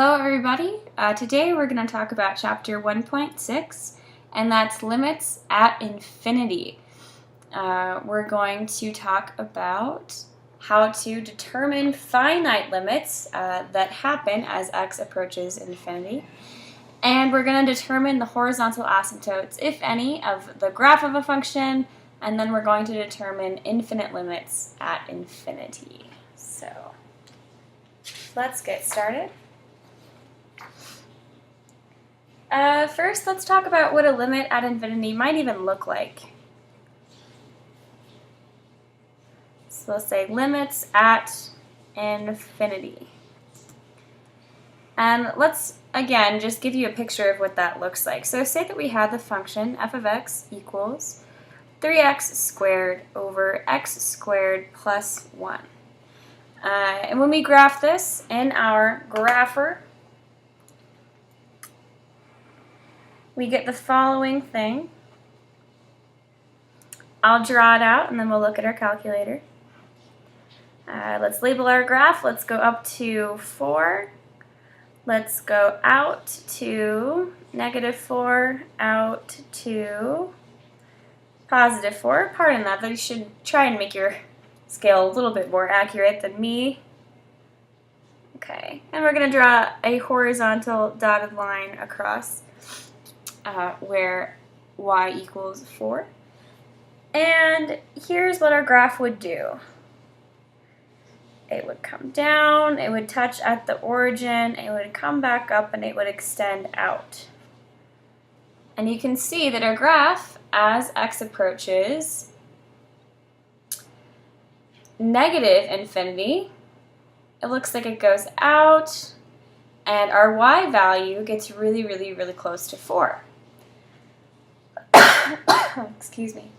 Hello everybody, today we're going to talk about chapter 1.6 and that's limits at infinity. We're going to talk about how to determine finite limits that happen as x approaches infinity, and we're going to determine the horizontal asymptotes, if any, of the graph of a function, and then we're going to determine infinite limits at infinity. So let's get started. First, let's talk about what a limit at infinity might even look like. So let's say limits at infinity. And let's, again, just give you a picture of what that looks like. So say that we had the function f of x equals 3x squared over x squared plus 1. And when we graph this in our grapher, we get the following thing. I'll draw it out and then we'll look at our calculator. Let's label our graph. Let's go up to 4. Let's go out to -4, out to +4. Pardon that, you should try and make your scale a little bit more accurate than me. Okay, and we're going to draw a horizontal dotted line across where y equals 4. And here's what our graph would do. It would come down, it would touch at the origin, it would come back up, and it would extend out. And you can see that our graph, as x approaches negative infinity, it looks like it goes out, and our y value gets really, really, really close to 4. Excuse me.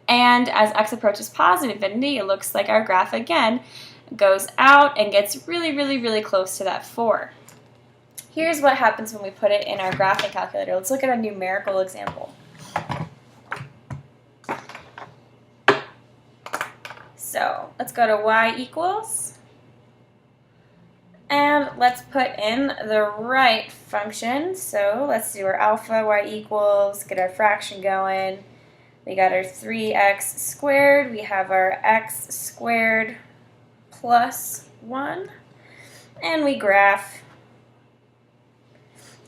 And as x approaches positive infinity, it looks like our graph again goes out and gets really, really, really close to that 4. Here's what happens when we put it in our graphing calculator. Let's look at a numerical example. So let's go to y equals, and let's put in the right function. So let's do our alpha, y equals, get our fraction going. We got our 3x squared, we have our x squared plus 1, and we graph.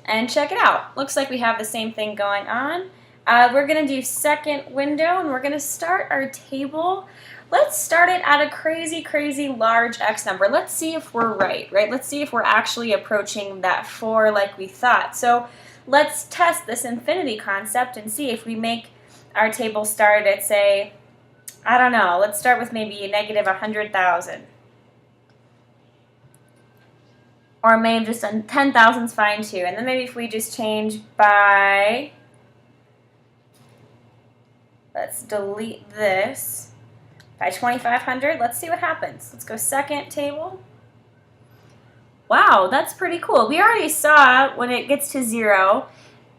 And check it out. Looks like we have the same thing going on. We're going to do second window, and we're going to start our table. Let's start it at a crazy, crazy large x number. Let's see if we're right? Let's see if we're actually approaching that 4 like we thought. So let's test this infinity concept and see if we make our table start at, say, I don't know, let's start with maybe -100,000. Or maybe just 10,000 is fine too. And then maybe if we just change by, let's delete this, by 2,500, let's see what happens. Let's go second table. Wow, that's pretty cool. We already saw when it gets to 0,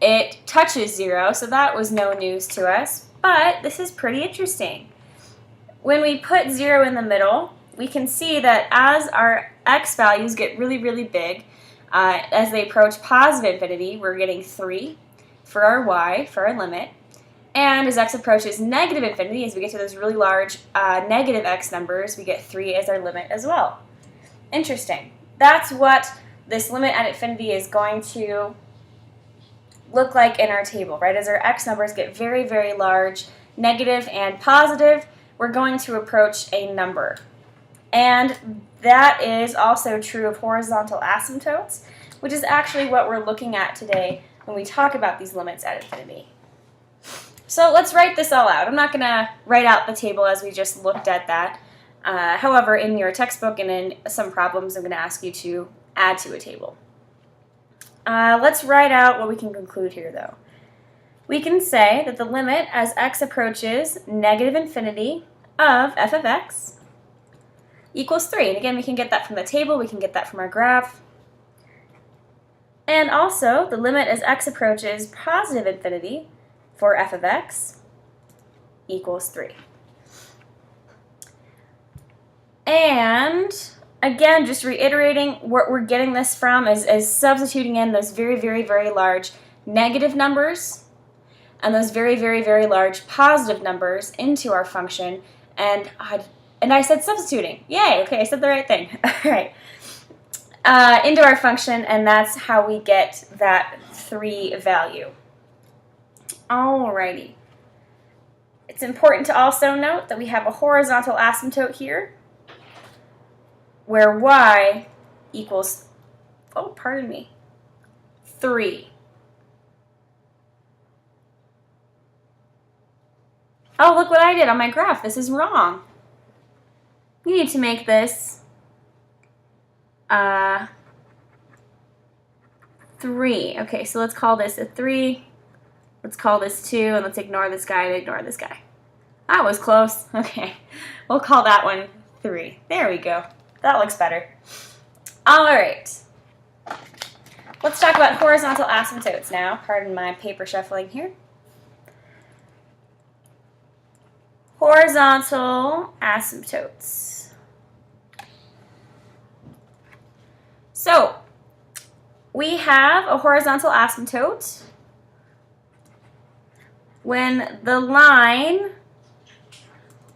it touches 0, so that was no news to us, but this is pretty interesting. When we put 0 in the middle, we can see that as our x values get really, really big, as they approach positive infinity, we're getting 3 for our y, for our limit, and as x approaches negative infinity, as we get to those really large negative x numbers, we get 3 as our limit as well. Interesting. That's what this limit at infinity is going to look like in our table, right? As our x numbers get very, very large, negative and positive, we're going to approach a number. And that is also true of horizontal asymptotes, which is actually what we're looking at today when we talk about these limits at infinity. So let's write this all out. I'm not going to write out the table as we just looked at that. However, in your textbook and in some problems, I'm going to ask you to add to a table. Let's write out what we can conclude here, though. We can say that the limit as x approaches negative infinity of f of x equals 3. And again, we can get that from the table, we can get that from our graph. And also, the limit as x approaches positive infinity for f of x equals 3. And again, just reiterating, what we're getting this from is substituting in those very, very, very large negative numbers and those very, very, very large positive numbers into our function. And I said substituting. Yay, okay, I said the right thing. All right. Into our function, and that's how we get that 3 value. Alrighty. It's important to also note that we have a horizontal asymptote here where y equals, 3. Oh, look what I did on my graph. This is wrong. We need to make this 3. Okay, so let's call this a 3. Let's call this 2, and let's ignore this guy and ignore this guy. That was close. Okay, we'll call that one 3. There we go. That looks better. All right. Let's talk about horizontal asymptotes now. Pardon my paper shuffling here. Horizontal asymptotes. So, we have a horizontal asymptote when the line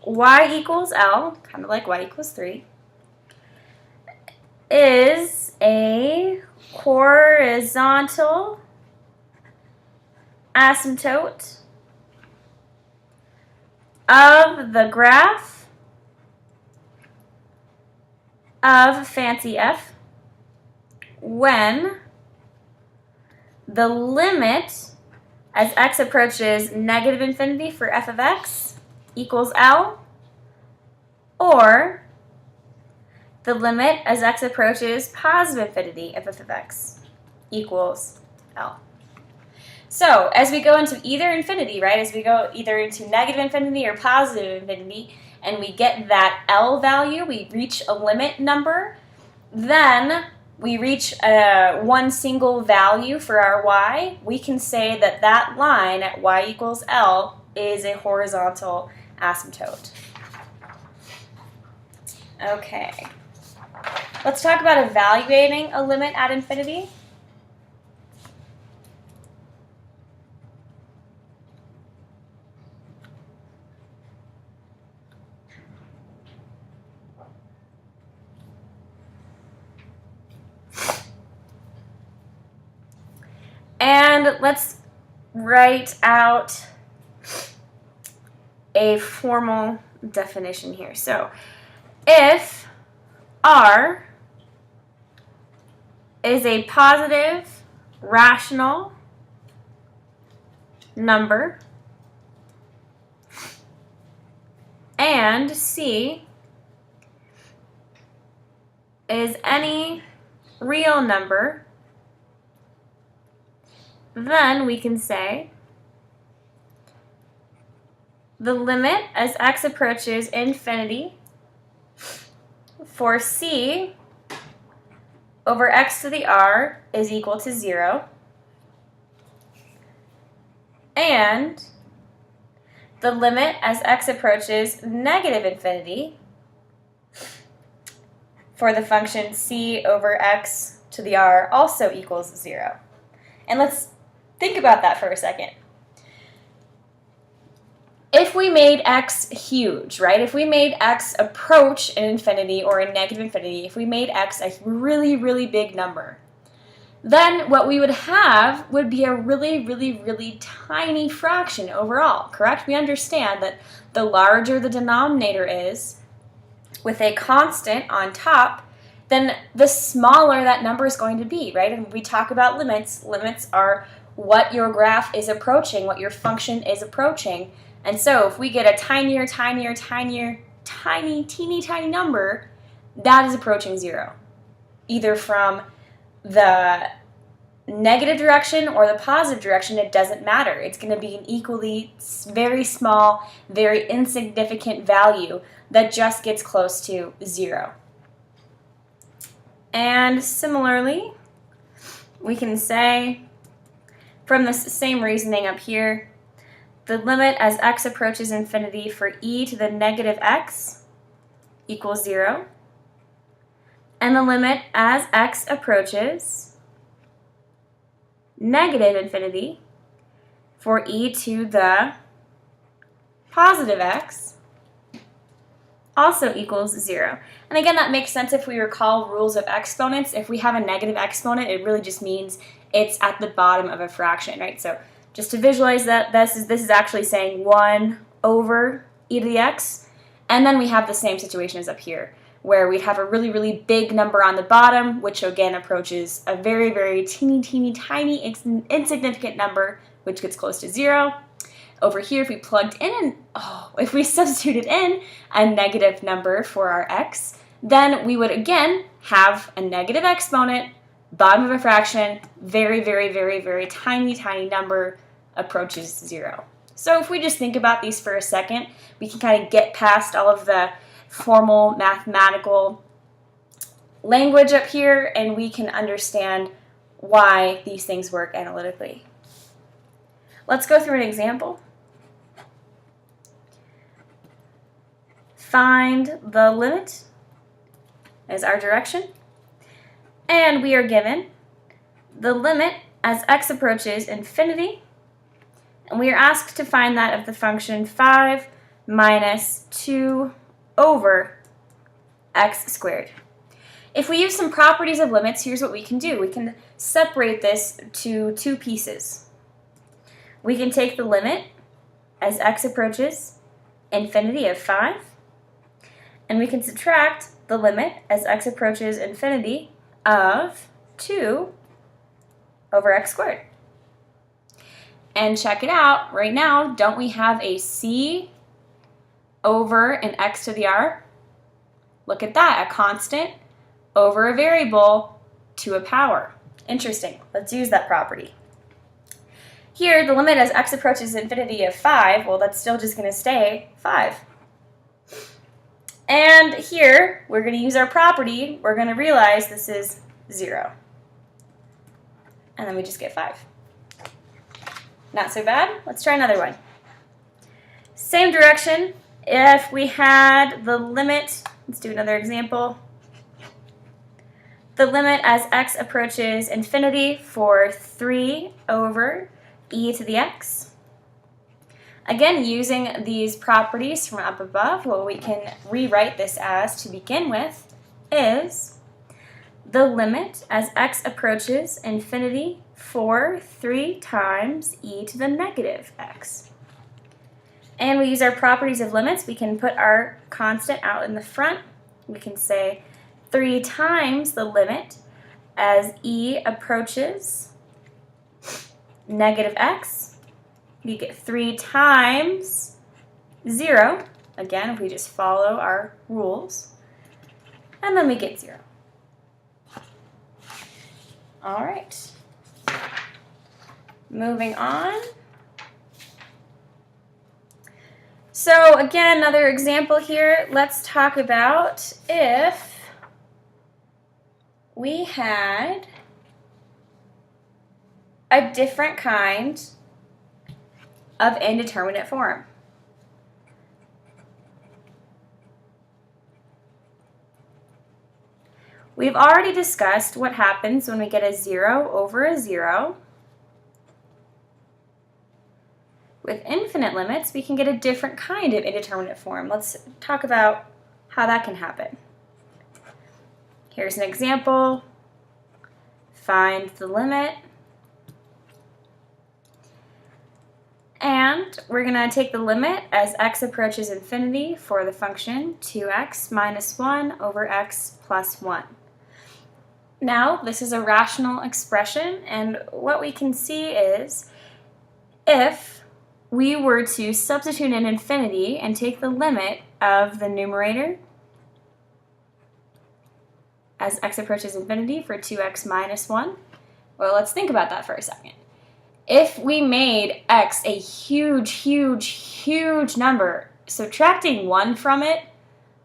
y equals L, kind of like y equals 3, is a horizontal asymptote of the graph of fancy f when the limit as x approaches negative infinity for f of x equals L, or the limit as x approaches positive infinity of f of x equals L. So as we go into either infinity, right, as we go either into negative infinity or positive infinity, and we get that L value, we reach a limit number, then we reach one single value for our y, we can say that that line at y equals L is a horizontal asymptote. Okay. Let's talk about evaluating a limit at infinity. And let's write out a formal definition here. So if R is a positive rational number and C is any real number, then we can say the limit as x approaches infinity for C over x to the r is equal to 0, and the limit as x approaches negative infinity for the function C over x to the r also equals 0. And let's think about that for a second. If we made x huge, right? If we made x approach an infinity or a negative infinity, if we made x a really, really big number, then what we would have would be a really, really, really tiny fraction overall, correct? We understand that the larger the denominator is with a constant on top, then the smaller that number is going to be, right? And we talk about limits. Limits are what your graph is approaching, what your function is approaching. And so if we get a tinier, tinier, tinier, tiny, teeny, tiny number, that is approaching 0, either from the negative direction or the positive direction. It doesn't matter. It's going to be an equally very small, very insignificant value that just gets close to 0. And similarly, we can say, from the same reasoning up here, the limit as x approaches infinity for e to the negative x equals 0. and the limit as x approaches negative infinity for e to the positive x also equals 0. And again, that makes sense if we recall rules of exponents. If we have a negative exponent, it really just means it's at the bottom of a fraction, right? So just to visualize that, this is actually saying 1 over e to the x. And then we have the same situation as up here, where we'd have a really, really big number on the bottom, which again approaches a very, very teeny, teeny, tiny, insignificant number, which gets close to 0. Over here, if we plugged in, if we substituted in a negative number for our x, then we would again have a negative exponent, bottom of a fraction, very, very, very, very tiny, tiny number approaches 0. So if we just think about these for a second, we can kind of get past all of the formal mathematical language up here, and we can understand why these things work analytically. Let's go through an example. Find the limit as our direction, and we are given the limit as x approaches infinity, and we are asked to find that of the function 5 minus 2 over x squared. If we use some properties of limits, here's what we can do. We can separate this to two pieces. We can take the limit as x approaches infinity of 5, and we can subtract the limit as x approaches infinity of 2 over x squared. And check it out, right now, don't we have a c over an x to the r? Look at that, a constant over a variable to a power. Interesting, let's use that property. Here, the limit as x approaches infinity of 5, well, that's still just going to stay 5. And here, we're going to use our property. We're going to realize this is 0. And then we just get 5. Not so bad. Let's try another one. Same direction. If we had the limit, let's do another example. The limit as x approaches infinity for 3 over e to the x. Again, using these properties from up above, what we can rewrite this as to begin with is the limit as x approaches infinity for 3 times e to the negative x. And we use our properties of limits. We can put our constant out in the front. We can say 3 times the limit as e approaches negative x. We get 3 times 0. Again, if we just follow our rules. And then we get 0. All right. Moving on. So again, another example here. Let's talk about if we had a different kind of indeterminate form. We've already discussed what happens when we get a 0 over a 0. With infinite limits, we can get a different kind of indeterminate form. Let's talk about how that can happen. Here's an example. Find the limit. And we're going to take the limit as x approaches infinity for the function 2x minus 1 over x plus 1. Now, this is a rational expression, and what we can see is if we were to substitute in infinity and take the limit of the numerator as x approaches infinity for 2x minus 1, well, let's think about that for a second. If we made x a huge, huge, huge number, subtracting 1 from it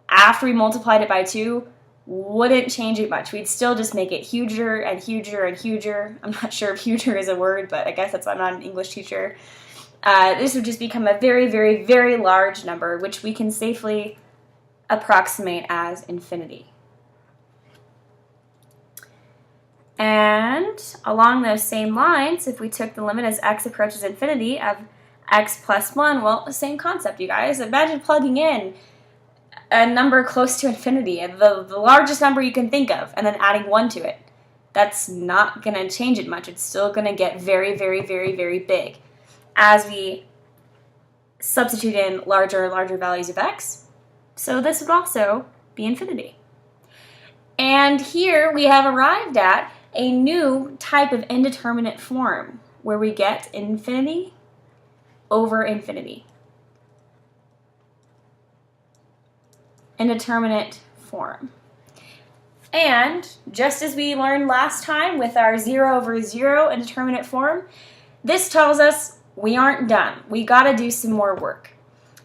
after we multiplied it by 2 wouldn't change it much. We'd still just make it huger and huger and huger. I'm not sure if huger is a word, but I guess that's why I'm not an English teacher. This would just become a very, very, very large number, which we can safely approximate as infinity. And along those same lines, if we took the limit as x approaches infinity of x plus 1, well, the same concept, you guys. Imagine plugging in a number close to infinity, the largest number you can think of, and then adding 1 to it. That's not going to change it much. It's still going to get very, very, very, very big as we substitute in larger and larger values of x. So this would also be infinity. And here we have arrived at a new type of indeterminate form where we get infinity over infinity. Indeterminate form. And just as we learned last time with our 0 over 0 indeterminate form, this tells us we aren't done. We got to do some more work.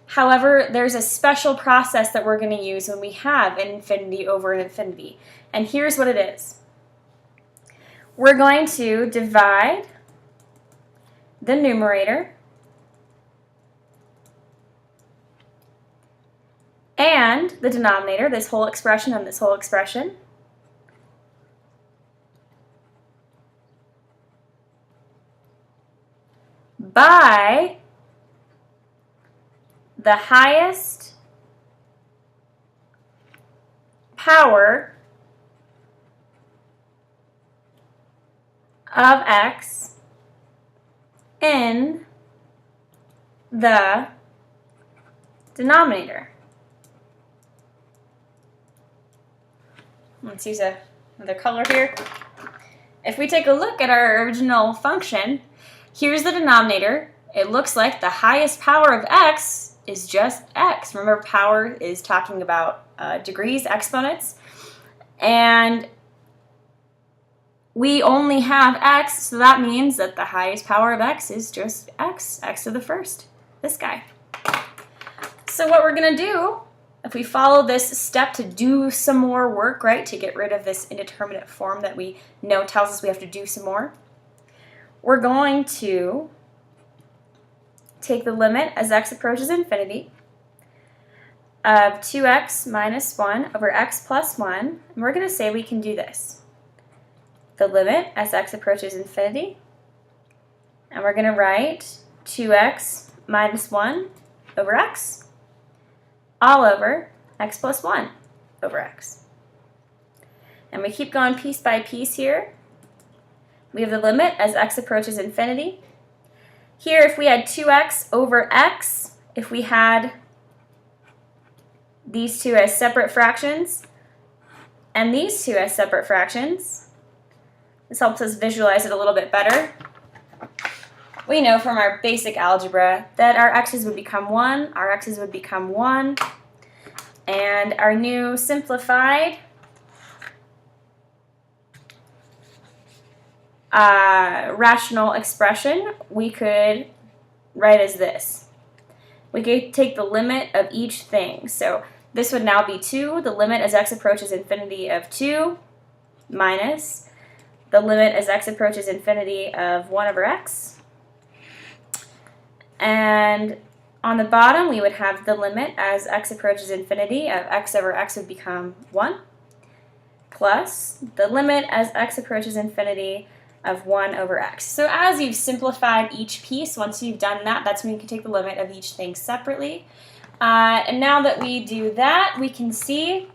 However, there's a special process that we're going to use when we have an infinity over an infinity. And here's what it is. We're going to divide the numerator and the denominator, this whole expression and this whole expression, by the highest power of x in the denominator. Let's use another color here. If we take a look at our original function, here's the denominator. It looks like the highest power of x is just x. Remember, power is talking about degrees, exponents. And we only have x, so that means that the highest power of x is just x to the first, this guy. So what we're going to do, if we follow this step to do some more work, right, to get rid of this indeterminate form that we know tells us we have to do some more, we're going to take the limit as x approaches infinity of 2x minus 1 over x plus 1, and we're going to say we can do this. The limit as x approaches infinity, and we're going to write 2x minus 1 over x all over x plus 1 over x. And we keep going piece by piece here. We have the limit as x approaches infinity. Here, if we had 2x over x, if we had these two as separate fractions and these two as separate fractions, this helps us visualize it a little bit better. We know from our basic algebra that our x's would become 1, our x's would become 1, and our new simplified rational expression we could write as this. We could take the limit of each thing. So this would now be 2, the limit as x approaches infinity of 2, minus the limit as x approaches infinity of 1 over x. And on the bottom, we would have the limit as x approaches infinity of x over x would become 1, plus the limit as x approaches infinity of 1 over x. So as you've simplified each piece, once you've done that, that's when you can take the limit of each thing separately. And now that we do that, we can see,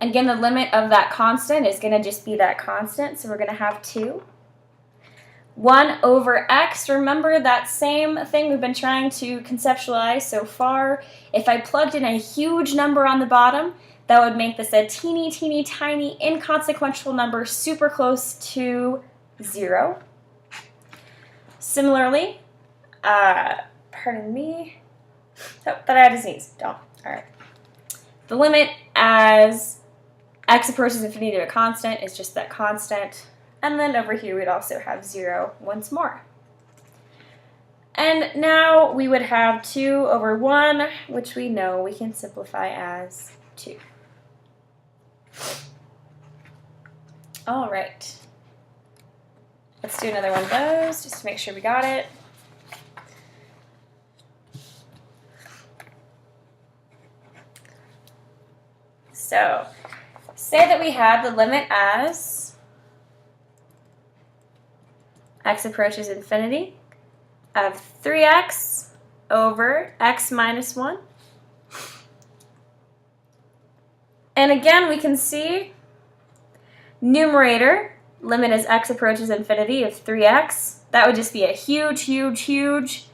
again, the limit of that constant is going to just be that constant, so we're going to have 2. 1 over x, remember that same thing we've been trying to conceptualize so far. If I plugged in a huge number on the bottom, that would make this a teeny, teeny, tiny, inconsequential number super close to 0. Similarly, pardon me, oh, thought I had to sneeze. Don't. All right. The limit as x approaches infinity to a constant is just that constant. And then over here we'd also have 0 once more. And now we would have 2 over 1, which we know we can simplify as 2. All right. Let's do another one of those just to make sure we got it. So say that we had the limit as x approaches infinity of 3x over x minus 1. And again, we can see numerator, limit as x approaches infinity of 3x. That would just be a huge, huge, huge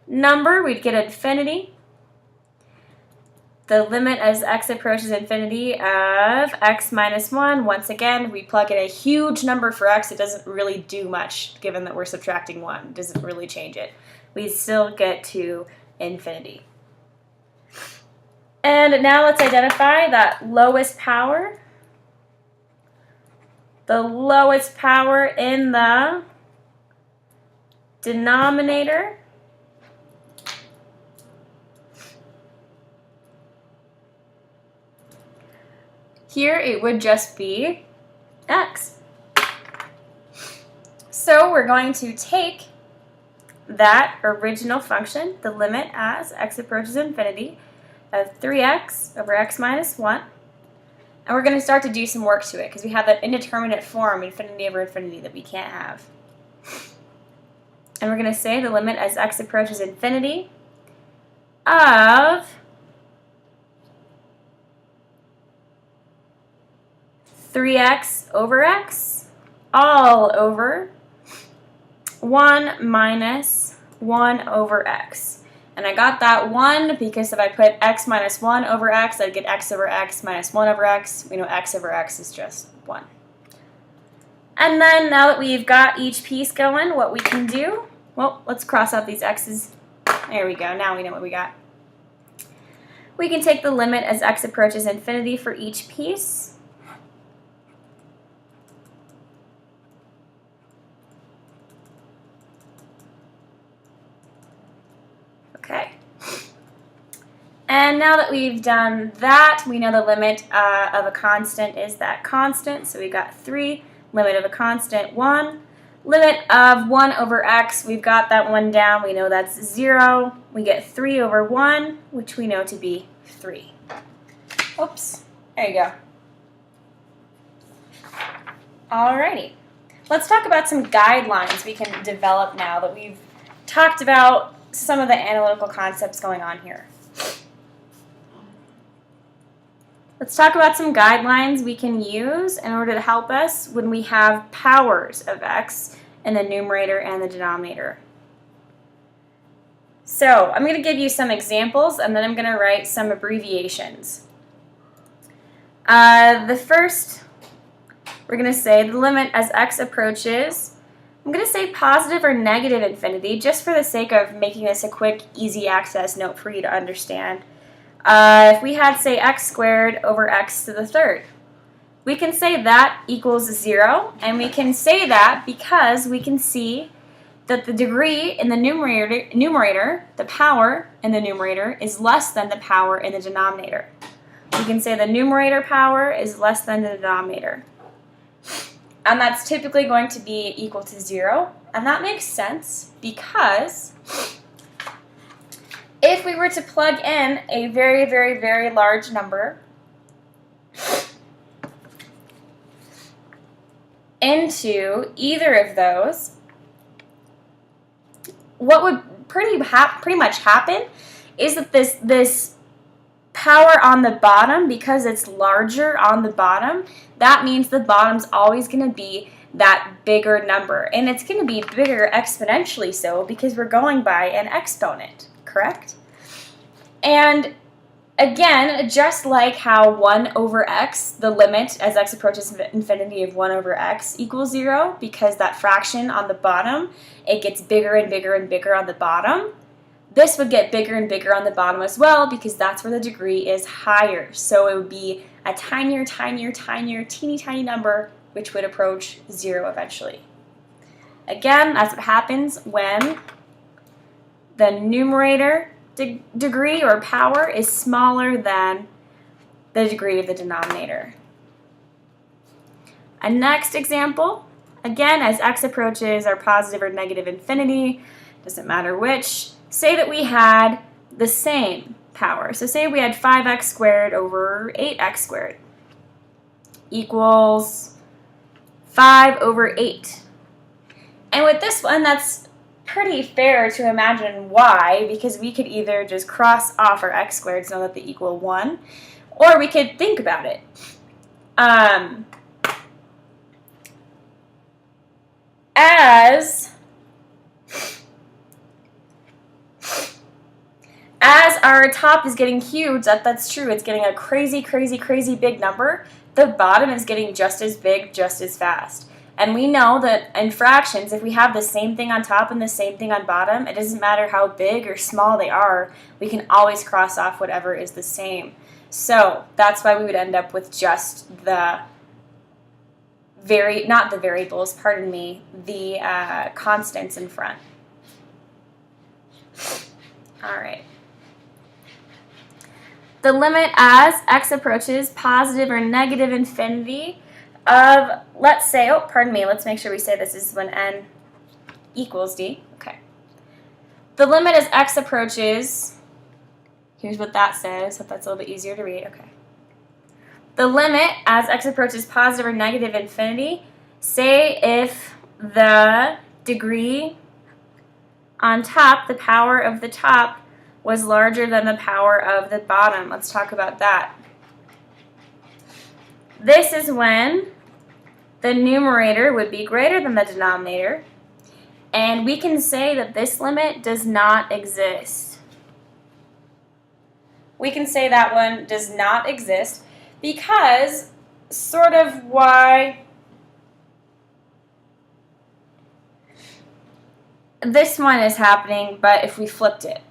number. We'd get infinity. The limit as x approaches infinity of x minus 1. Once again, we plug in a huge number for x. It doesn't really do much, given that we're subtracting 1. It doesn't really change it. We still get to infinity. And now let's identify that lowest power. The lowest power in the denominator here it would just be x. So we're going to take that original function, the limit as x approaches infinity, of 3x over x minus 1, and we're going to start to do some work to it because we have that indeterminate form, infinity over infinity, that we can't have. And we're going to say the limit as x approaches infinity of 3x over x all over 1 minus 1 over x. And I got that 1 because if I put x minus 1 over x, I'd get x over x minus 1 over x. We know x over x is just 1. And then now that we've got each piece going, what we can do, well, let's cross out these x's. There we go. Now we know what we got. We can take the limit as x approaches infinity for each piece. Okay. And now that we've done that, we know the limit of a constant is that constant. So we've got 3, limit of a constant 1. Limit of 1 over x, we've got that 1 down. We know that's 0. We get 3 over 1, which we know to be 3. Oops. There you go. Alrighty. Let's talk about some guidelines we can develop now that we've talked about some of the analytical concepts going on here. Let's talk about some guidelines we can use in order to help us when we have powers of x in the numerator and the denominator. So I'm going to give you some examples and then I'm going to write some abbreviations. The first, we're going to say the limit as x approaches, I'm going to say positive or negative infinity just for the sake of making this a quick, easy access note for you to understand. If we had, say, x squared over x to the third, we can say that equals 0, and we can say that because we can see that the degree in the numerator, the power in the numerator, is less than the power in the denominator. We can say the numerator power is less than the denominator. And that's typically going to be equal to 0, and that makes sense because if we were to plug in a very, very, very large number into either of those, what would pretty much happen is that this power on the bottom, because it's larger on the bottom, that means the bottom's always going to be that bigger number. And it's going to be bigger exponentially so because we're going by an exponent. Correct? And again, just like how 1 over x, the limit as x approaches infinity of 1 over x equals 0, because that fraction on the bottom, it gets bigger and bigger and bigger on the bottom. This would get bigger and bigger on the bottom as well because that's where the degree is higher. So it would be a tinier, tinier, tinier, teeny tiny number which would approach 0 eventually. Again, that's what happens when the numerator degree or power is smaller than the degree of the denominator. A next example, again, as x approaches our positive or negative infinity, doesn't matter which, say that we had the same power. So say we had 5x squared over 8x squared. equals 5 over 8. And with this one, that's pretty fair to imagine why, because we could either just cross off our x squareds and know that they equal 1, or we could think about it. As our top is getting huge, that's true, it's getting a crazy, crazy, crazy big number, the bottom is getting just as big, just as fast. And we know that in fractions, if we have the same thing on top and the same thing on bottom, it doesn't matter how big or small they are, we can always cross off whatever is the same. So that's why we would end up with just the not the variables, pardon me, the constants in front. All right. The limit as x approaches positive or negative infinity of, let's say, oh, pardon me, let's make sure we say this is when n equals d. Okay. The limit as x approaches, here's what that says, hope that's a little bit easier to read. Okay. The limit as x approaches positive or negative infinity, say if the degree on top, the power of the top, was larger than the power of the bottom. Let's talk about that. This is when the numerator would be greater than the denominator, and we can say that this limit does not exist. We can say that one does not exist because sort of why this one is happening, but if we flipped it,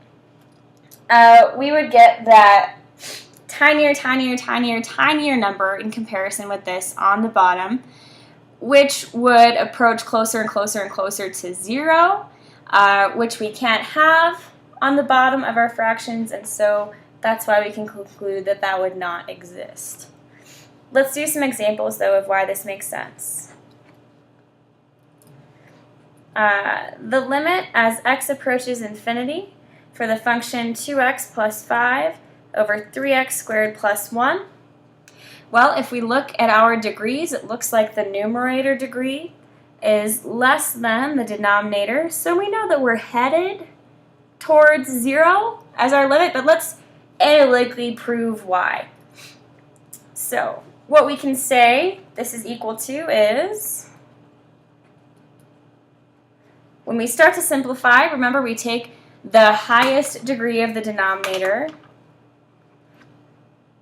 we would get that tinier, tinier, tinier, tinier number in comparison with this on the bottom, which would approach closer and closer and closer to 0, which we can't have on the bottom of our fractions, and so that's why we can conclude that that would not exist. Let's do some examples, though, of why this makes sense. The limit as x approaches infinity for the function 2x plus 5 over 3x squared plus 1. Well, if we look at our degrees, it looks like the numerator degree is less than the denominator, so we know that we're headed towards 0 as our limit, but let's analytically prove why. So what we can say this is equal to is, when we start to simplify, remember we take the highest degree of the denominator.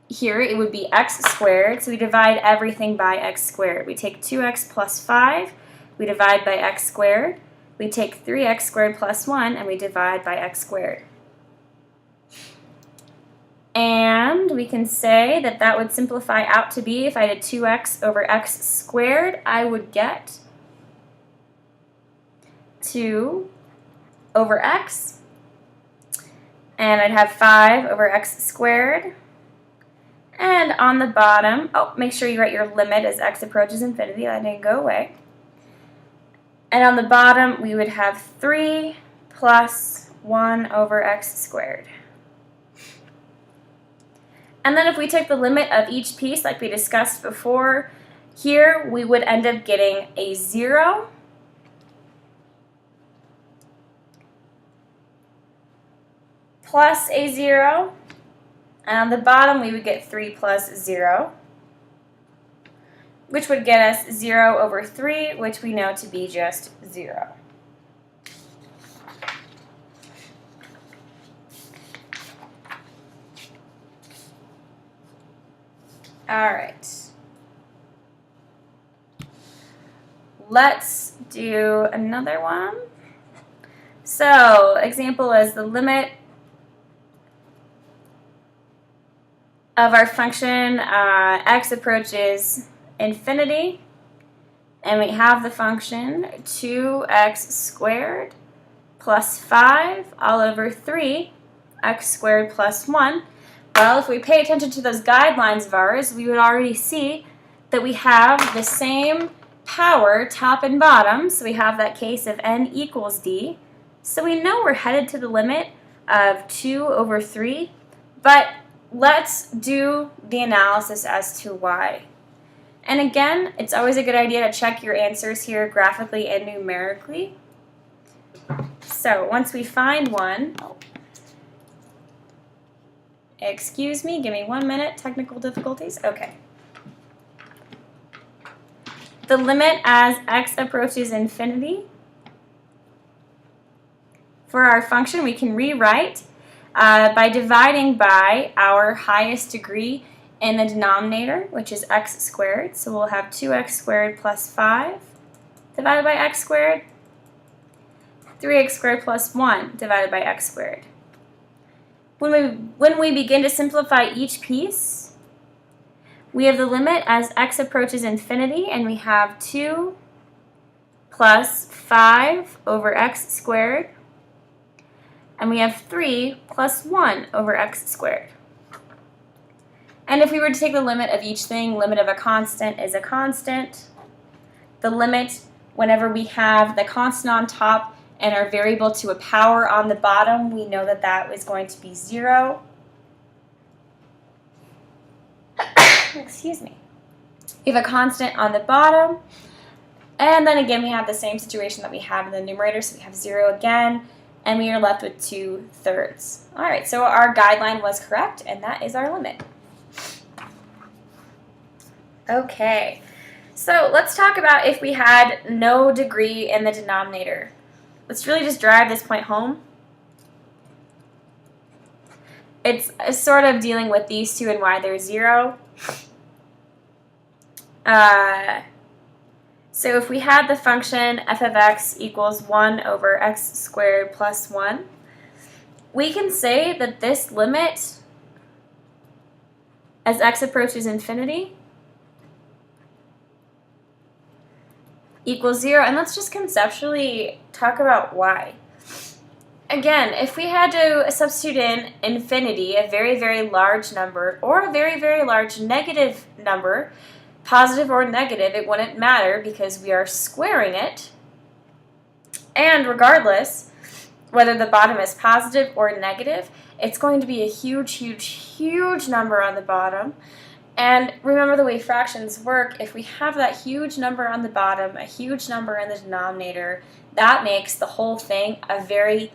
Here it would be x squared, so we divide everything by x squared. We take 2x plus 5, we divide by x squared. We take 3x squared plus 1, and we divide by x squared. And we can say that that would simplify out to be, if I did 2x over x squared, I would get 2 over x, and I'd have 5 over x squared. And on the bottom, oh, make sure you write your limit as x approaches infinity. That didn't go away. And on the bottom, we would have 3 plus 1 over x squared. And then if we took the limit of each piece like we discussed before, here we would end up getting a 0 plus a 0. And on the bottom, we would get 3 plus 0, which would get us 0 over 3, which we know to be just 0. All right. Let's do another one. So, example is the limit of our function x approaches infinity, and we have the function 2x squared plus 5 all over 3 x squared plus 1. Well, if we pay attention to those guidelines of ours, we would already see that we have the same power top and bottom, so we have that case of n equals d. So we know we're headed to the limit of 2 over 3, but let's do the analysis as to why. And again, it's always a good idea to check your answers here graphically and numerically. So once we find one, excuse me, give me 1 minute, technical difficulties. Okay. The limit as x approaches infinity. For our function, we can rewrite by dividing by our highest degree in the denominator, which is x squared. So we'll have 2x squared plus 5 divided by x squared, 3x squared plus 1 divided by x squared. When we begin to simplify each piece, we have the limit as x approaches infinity, and we have 2 plus 5 over x squared, and we have 3 plus 1 over x squared. And if we were to take the limit of each thing, limit of a constant is a constant. The limit, whenever we have the constant on top and our variable to a power on the bottom, we know that that is going to be 0. Excuse me. We have a constant on the bottom, and then again we have the same situation that we have in the numerator, so we have 0 again, and we are left with 2/3. All right, so our guideline was correct, and that is our limit. Okay, so let's talk about if we had no degree in the denominator. Let's really just drive this point home. It's sort of dealing with these two and why they're 0. So if we had the function f of x equals 1 over x squared plus 1, we can say that this limit as x approaches infinity equals 0. And let's just conceptually talk about why. Again, if we had to substitute in infinity, a very, very large number, or a very, very large negative number, positive or negative, it wouldn't matter because we are squaring it. And regardless, whether the bottom is positive or negative, it's going to be a huge, huge, huge number on the bottom. And remember the way fractions work, if we have that huge number on the bottom, a huge number in the denominator, that makes the whole thing a very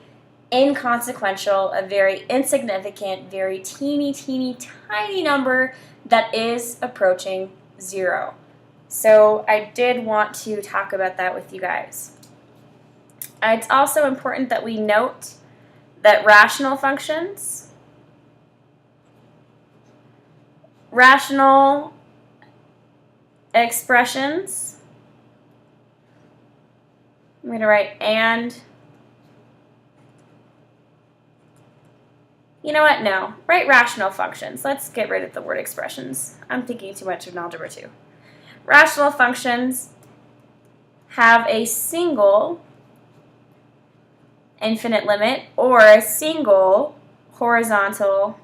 inconsequential, a very insignificant, very teeny, teeny, tiny number that is approaching 0. So I did want to talk about that with you guys. It's also important that we note that rational functions, rational expressions, I'm going to write and. You know what? No. Write rational functions. Let's get rid of the word expressions. I'm thinking too much of algebra 2. Rational functions have a single infinite limit or a single horizontal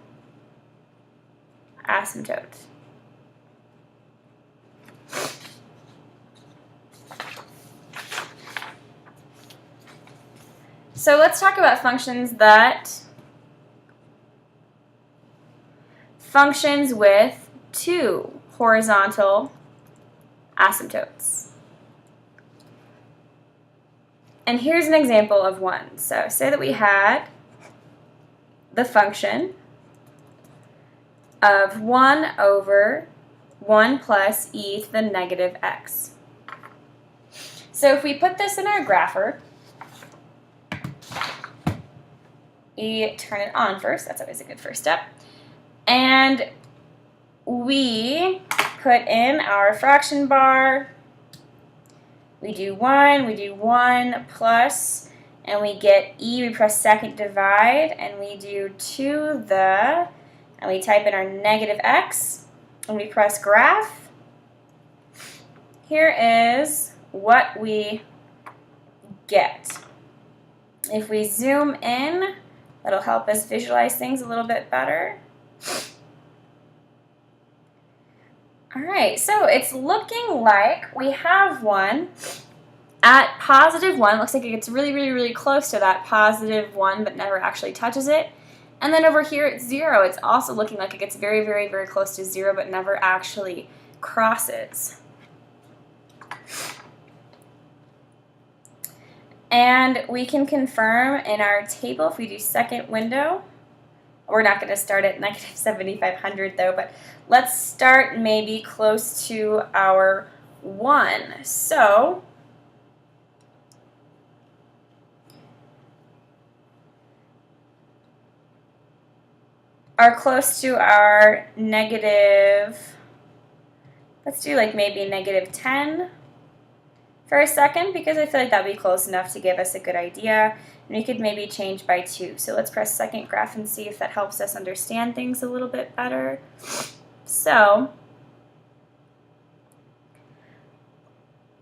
asymptote. So let's talk about functions with 2 horizontal asymptotes. And here's an example of one. So say that we had the function of 1 over 1 plus e to the negative x. So if we put this in our grapher, we turn it on first. That's always a good first step. And we put in our fraction bar. We do 1 plus, and we get e. We press second divide, and we do to the, and we type in our negative x, and we press graph. Here is what we get. If we zoom in, that'll help us visualize things a little bit better. Alright, so it's looking like we have one at positive 1. Looks like it gets really, really, really close to that positive 1, but never actually touches it. And then over here at 0, it's also looking like it gets very, very, very close to 0, but never actually crosses. And we can confirm in our table, if we do second window, we're not going to start at negative 7,500 though, but let's start maybe close to our 1. So are close to our negative, let's do like maybe negative 10 for a second, because I feel like that would be close enough to give us a good idea. And we could maybe change by 2. So let's press second graph and see if that helps us understand things a little bit better. So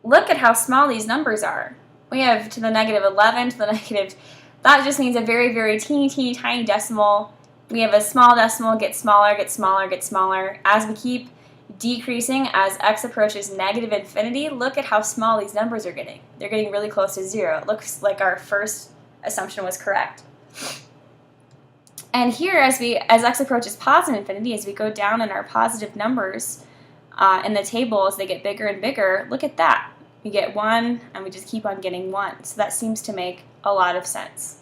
look at how small these numbers are. We have to the negative 11 to the negative, that just means a very, very teeny, tiny decimal. We have a small decimal, get smaller, get smaller, get smaller. As we keep decreasing, as x approaches negative infinity, look at how small these numbers are getting. They're getting really close to 0. It looks like our first assumption was correct. And here, as x approaches positive infinity, as we go down in our positive numbers in the table, as they get bigger and bigger, look at that. We get 1, and we just keep on getting 1. So that seems to make a lot of sense.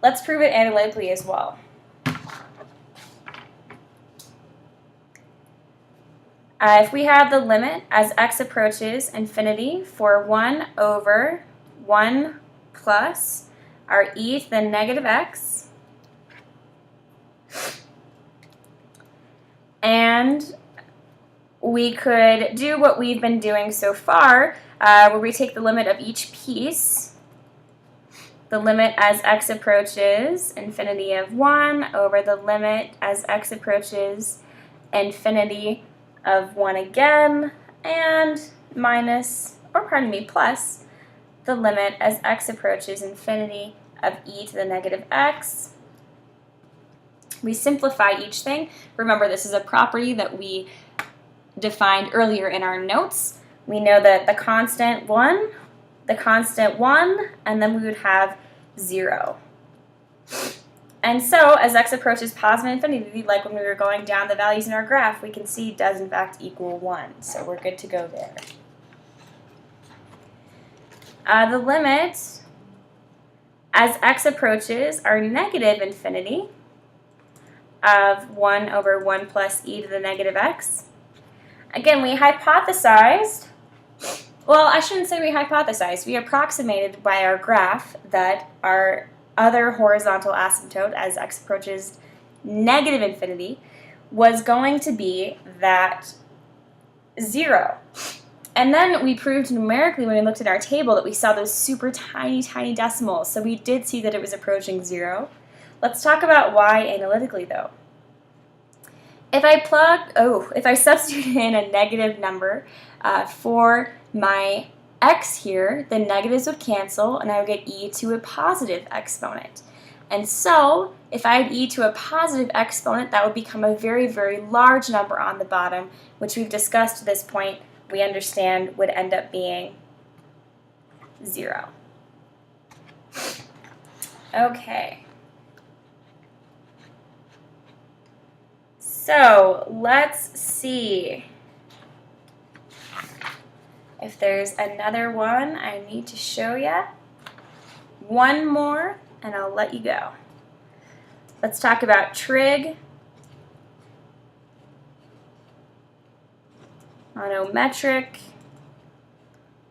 Let's prove it analytically as well. If we have the limit as x approaches infinity for 1 over 1 plus our e to the negative x, and we could do what we've been doing so far, where we take the limit of each piece, the limit as x approaches infinity of 1 over the limit as x approaches infinity of 1 again, and minus, or pardon me, plus the limit as x approaches infinity of e to the negative x. We simplify each thing. Remember, this is a property that we defined earlier in our notes. We know that the constant 1, and then we would have 0. And so, as x approaches positive infinity, like when we were going down the values in our graph, we can see does in fact equal 1. So we're good to go there. The limit as x approaches our negative infinity of 1 over 1 plus e to the negative x. Again, we hypothesized, well, I shouldn't say we hypothesized, we approximated by our graph that our other horizontal asymptote as x approaches negative infinity was going to be that 0. And then we proved numerically when we looked at our table that we saw those super tiny decimals. So we did see that it was approaching 0. Let's talk about why analytically though. If I substitute in a negative number for my x here, the negatives would cancel and I would get e to a positive exponent. And so, if I had e to a positive exponent, that would become a very, very large number on the bottom, which we've discussed to this point, we understand would end up being 0. Okay. So, let's see if there's another one I need to show you. One more, and I'll let you go. Let's talk about trig, trigonometric,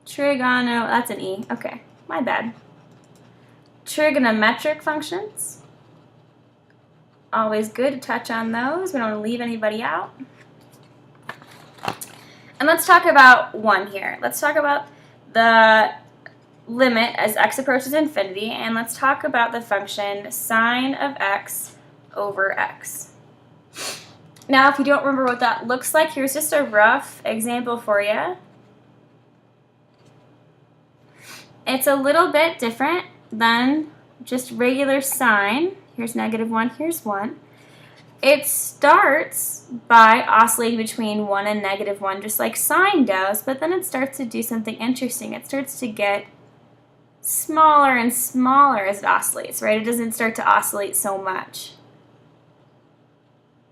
that's an E, okay, my bad. Trigonometric functions. Always good to touch on those. We don't want to leave anybody out. And let's talk about one here. Let's talk about the limit as x approaches infinity, and let's talk about the function sine of x over x. Now, if you don't remember what that looks like, here's just a rough example for you. It's a little bit different than just regular sine. Here's -1, here's 1. It starts by oscillating between 1 and -1, just like sine does, but then it starts to do something interesting. It starts to get smaller and smaller as it oscillates, right? It doesn't start to oscillate so much.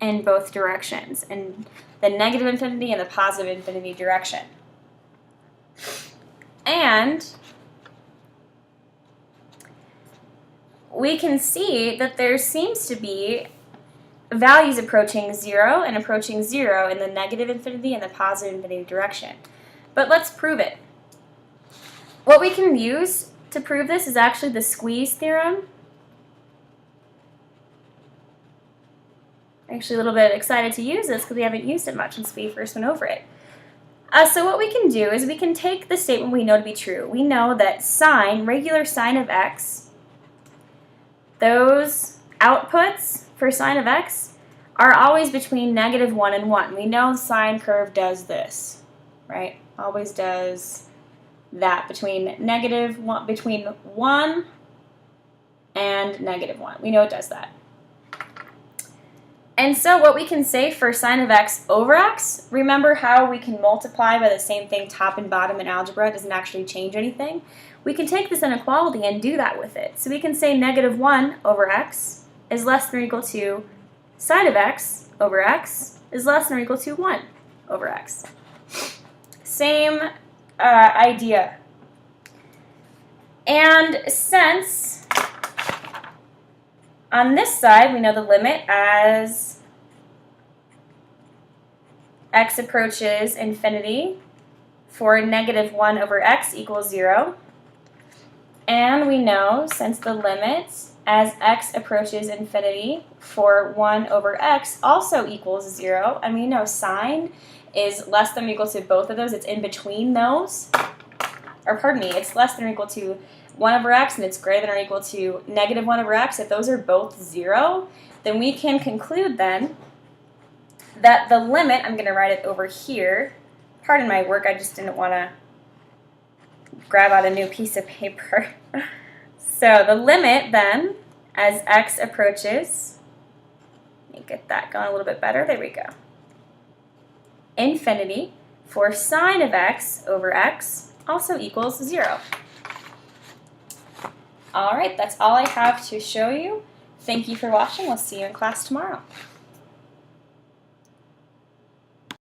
in both directions, in the negative infinity and the positive infinity direction. And we can see that there seems to be values approaching 0 and approaching 0 in the negative infinity and the positive infinity direction. But let's prove it. What we can use to prove this is actually the squeeze theorem. I'm actually a little bit excited to use this because we haven't used it much since we first went over it. So what we can do is we can take the statement we know to be true. We know that sine, regular sine of x, those outputs for sine of x are always between -1 and 1. We know the sine curve does this, right? Always does that between between 1 and -1. We know it does that. And so what we can say for sine of x over x, remember how we can multiply by the same thing top and bottom in algebra, it doesn't actually change anything. We can take this inequality and do that with it. So we can say -1 over x is less than or equal to sine of x over x is less than or equal to 1 over x. Same idea. And since on this side we know the limit as x approaches infinity for -1 over x equals 0, and we know since the limit as x approaches infinity for 1 over x also equals 0, and we know sine is less than or equal to both of those, it's in between those, or pardon me, it's less than or equal to 1 over x and it's greater than or equal to -1 over x, if those are both 0, then we can conclude then that the limit, I'm going to write it over here, pardon my work, I just didn't want to grab out a new piece of paper. So the limit then, as x approaches, let me get that going a little bit better, there we go, infinity for sine of x over x also equals 0. Alright, that's all I have to show you. Thank you for watching. We'll see you in class tomorrow.